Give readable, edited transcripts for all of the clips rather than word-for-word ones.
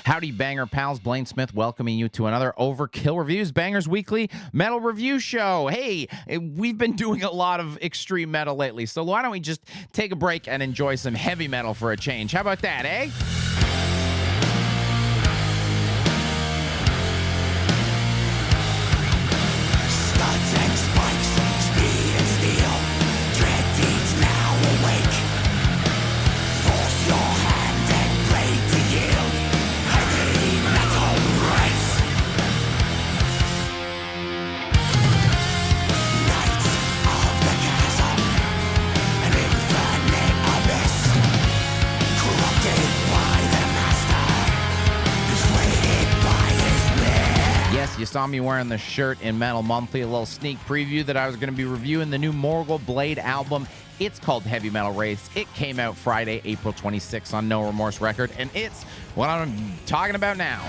Howdy, Banger pals. Blayne Smith welcoming you to another Overkill Reviews, Banger's weekly metal review show. Hey, we've been doing a lot of extreme metal lately, so why don't we just take a break and enjoy some heavy metal for a change? How about that, eh? Studs and spikes, speed and steel, dread deeds now awake. Force your hand and blade to yield. Heavy Metal Wraiths. Knights of the chasm, an infinite abyss, corrupted by the master, persuaded by his bliss. Yes, you saw me wearing the shirt in Metal Monthly, a little sneak preview that I was going to be reviewing the new Morgul Blade album. It's called Heavy Metal Wraiths. It came out Friday, April 26th on No Remorse record, and it's what I'm talking about now.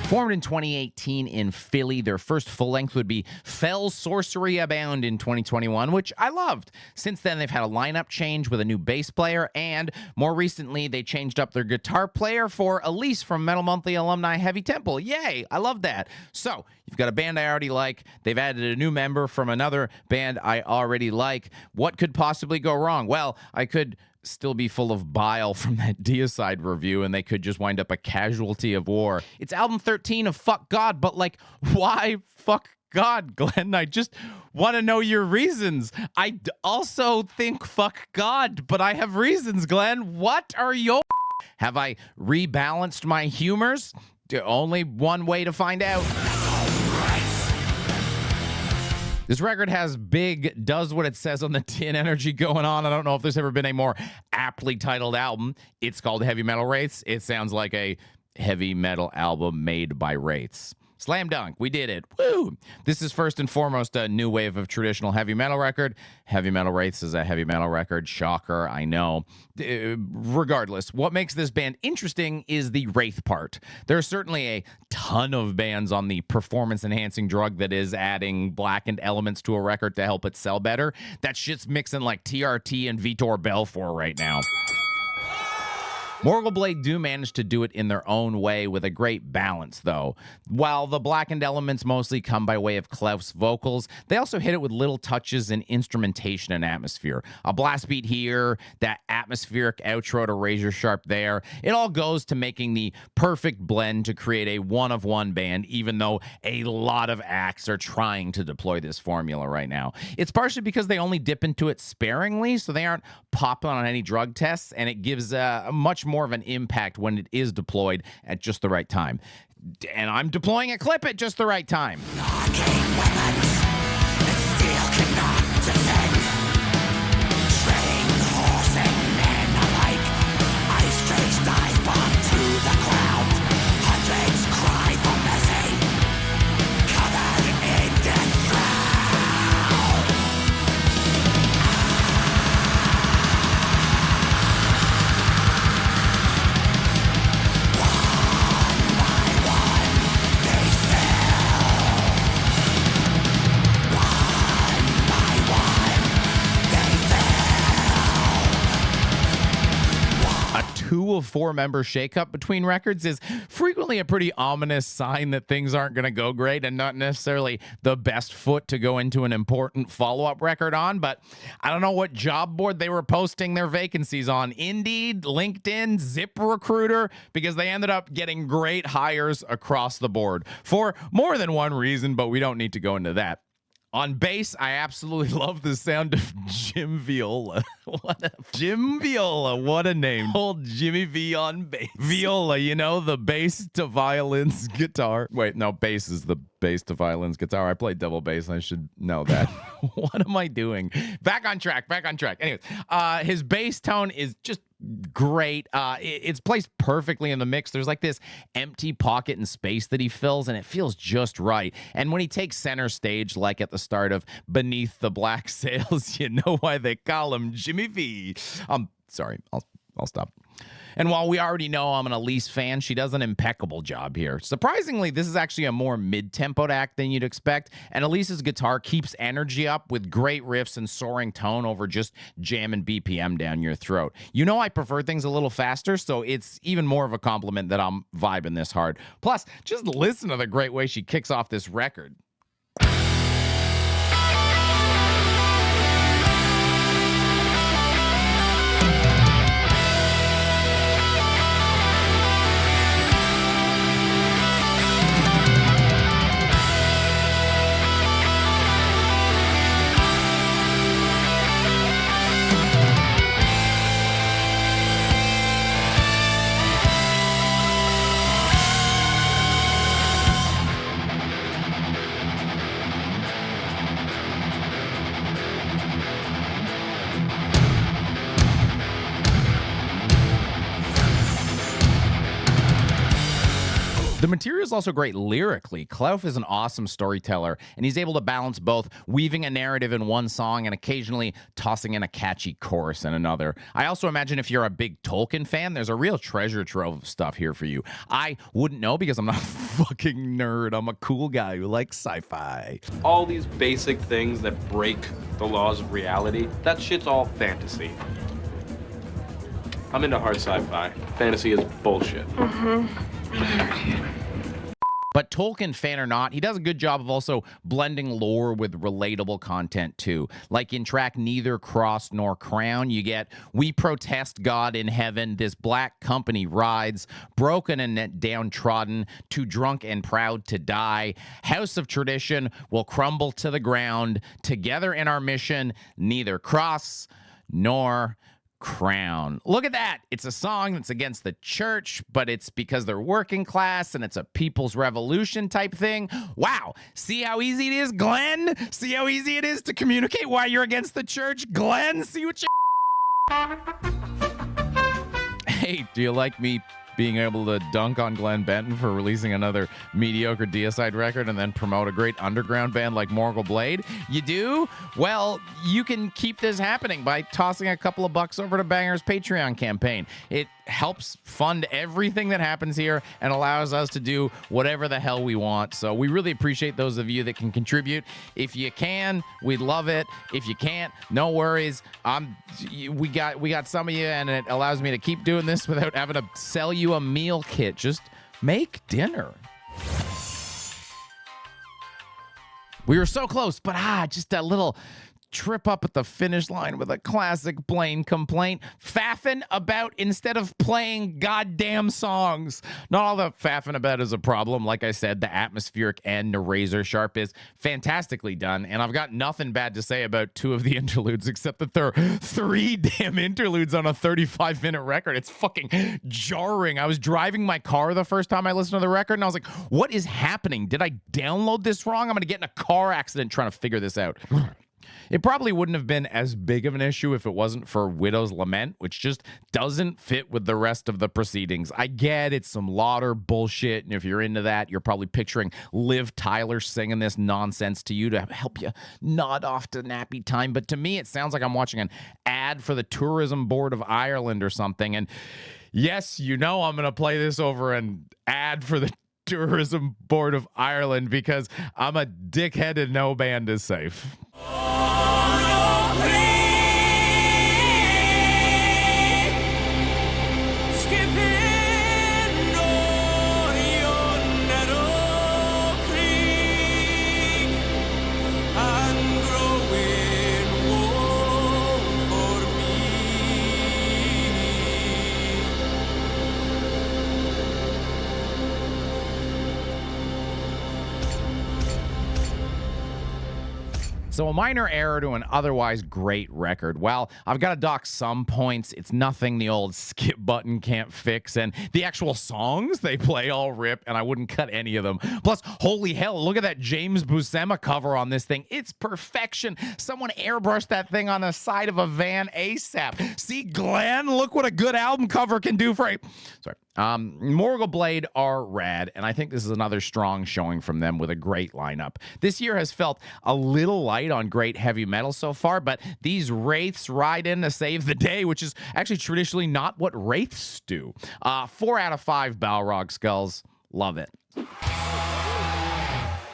Formed in 2018 in Philly, their first full-length would be Fell Sorcery Abound in 2021, which I loved. Since then, they've had a lineup change with a new bass player, and more recently, they changed up their guitar player for Elise from Metal Monthly alumni Heavy Temple. Yay, I love that. So, you've got a band I already like. They've added a new member from another band I already like. What could possibly go wrong? Well, I could still be full of bile from that Deicide review, and they could just wind up a casualty of war. It's album 13 of Fuck God, but like, why fuck God, Glenn? I just want to know your reasons. I also think fuck God, but I have reasons, Glenn. What are your... Have I rebalanced my humors? Only one way to find out. This record has big, does what it says on the tin energy going on. I don't know if there's ever been a more aptly titled album. It's called Heavy Metal Wraiths. It sounds like a heavy metal album made by Wraiths. Slam dunk. We did it. Woo! This is first and foremost a new wave of traditional heavy metal record. Heavy Metal Wraiths is a heavy metal record. Shocker, I know. Regardless, what makes this band interesting is the Wraith part. There's certainly a ton of bands on the performance-enhancing drug that is adding blackened elements to a record to help it sell better. That shit's mixing like TRT and Vitor Belfort right now. Morgul Blade do manage to do it in their own way with a great balance, though. While the blackened elements mostly come by way of Klaus vocals, they also hit it with little touches in instrumentation and atmosphere. A blast beat here, that atmospheric outro to Razor Sharp there. It all goes to making the perfect blend to create a one-of-one band, even though a lot of acts are trying to deploy this formula right now. It's partially because they only dip into it sparingly, so they aren't popping on any drug tests, and it gives a much more of an impact when it is deployed at just the right time. And I'm deploying a clip at just the right time. Knocking weapons that steel cannot defend. Shredding horse and men alike. Ice trace dive bomb to the ground. Hundreds cry for mercy. Covered in death shroud. Two of four member shakeup between records is frequently a pretty ominous sign that things aren't going to go great and not necessarily the best foot to go into an important follow-up record on. But I don't know what job board they were posting their vacancies on. Indeed, LinkedIn, ZipRecruiter, because they ended up getting great hires across the board for more than one reason, but we don't need to go into that. On bass, I absolutely love the sound of Jim Viola. Jim Viola, what a name. Old Jimmy V on bass. Viola, you know, the bass to violins guitar. Wait, no, bass is the bass to violins guitar. I play double bass. I should know that. What am I doing? Back on track. Anyways, his bass tone is just great. It's placed perfectly in the mix. There's like this empty pocket and space that he fills, and it feels just right. And when he takes center stage, like at the start of Beneath the Black Sails, you know why they call him Jimmy V. Sorry, I'll I'll stop. And while we already know I'm an Elise fan, she does an impeccable job here. Surprisingly, this is actually a more mid-tempoed act than you'd expect, and Elise's guitar keeps energy up with great riffs and soaring tone over just jamming BPM down your throat. You know I prefer things a little faster, so it's even more of a compliment that I'm vibing this hard. Plus, just listen to the great way she kicks off this record. The material is also great lyrically. Klauf is an awesome storyteller, and he's able to balance both weaving a narrative in one song and occasionally tossing in a catchy chorus in another. I also imagine if you're a big Tolkien fan, there's a real treasure trove of stuff here for you. I wouldn't know because I'm not a fucking nerd. I'm a cool guy who likes sci-fi. All these basic things that break the laws of reality, that shit's all fantasy. I'm into hard sci-fi. Fantasy is bullshit. But Tolkien fan or not, he does a good job of also blending lore with relatable content too. Like in track Neither Cross Nor Crown, you get We Protest God in Heaven, This Black Company Rides, Broken and Downtrodden, Too Drunk and Proud to Die, House of Tradition Will Crumble to the Ground, Together in Our Mission, Neither Cross Nor Crown. Look at that. It's a song that's against the church, but it's because they're working class and it's a people's revolution type thing. Wow. See how easy it is, Glenn? See how easy it is to communicate why you're against the church, Glenn? See what you... Hey, do you like me being able to dunk on Glenn Benton for releasing another mediocre Deicide record and then promote a great underground band like Morgul Blade? You do? Well, you can keep this happening by tossing a couple of bucks over to Banger's Patreon campaign. It helps fund everything that happens here and allows us to do whatever the hell we want. So we really appreciate those of you that can contribute. If you can, we'd love it. If you can't, no worries. We got some of you, and it allows me to keep doing this without having to sell you a meal kit. Just make dinner. We were so close, but just a little trip up at the finish line with a classic Blayne complaint. Faffing about instead of playing goddamn songs. Not all the faffing about is a problem. Like I said, the atmospheric end to Razor Sharp is fantastically done, and I've got nothing bad to say about two of the interludes, except that there are 3 damn interludes on a 35-minute record. It's fucking jarring. I was driving my car the first time I listened to the record, and I was like, what is happening? Did I download this wrong? I'm going to get in a car accident trying to figure this out. It probably wouldn't have been as big of an issue if it wasn't for Widow's Lament, which just doesn't fit with the rest of the proceedings. I get it's some Lauder bullshit, and if you're into that, you're probably picturing Liv Tyler singing this nonsense to you to help you nod off to nappy time. But to me, it sounds like I'm watching an ad for the Tourism Board of Ireland or something. And yes, you know I'm going to play this over an ad for the Tourism Board of Ireland because I'm a dickhead and no band is safe. So a minor error to an otherwise great record. Well, I've got to dock some points. It's nothing the old skip button can't fix, and the actual songs they play all rip, and I wouldn't cut any of them. Plus, holy hell, look at that James Buscema cover on this thing. It's perfection. Someone airbrushed that thing on the side of a van ASAP. See, Glenn, look what a good album cover can do for a... Sorry. Morgul Blade are rad, and I think this is another strong showing from them with a great lineup. This year has felt a little light on great heavy metal so far, but these Wraiths ride in to save the day, which is actually traditionally not what Wraiths do. 4 out of 5 Balrog skulls. Love it.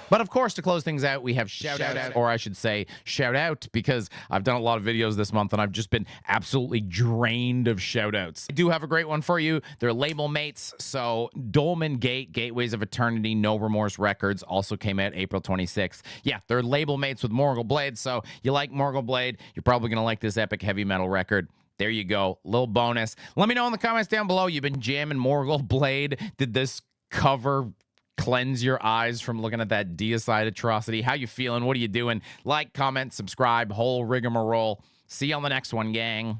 But of course, to close things out, we have shout out, or I should say shout out, because I've done a lot of videos this month and I've just been absolutely drained of shout outs. I do have a great one for you. They're label mates. So Dolmen Gate, Gateways of Eternity, No Remorse Records also came out April 26th. Yeah, they're label mates with Morgul Blade. So you like Morgul Blade, you're probably going to like this epic heavy metal record. There you go. Little bonus. Let me know in the comments down below. You've been jamming Morgul Blade. Did this cover cleanse your eyes from looking at that deicide atrocity? How you feeling? What are you doing? Like, comment, subscribe, whole rigmarole. See you on the next one, gang.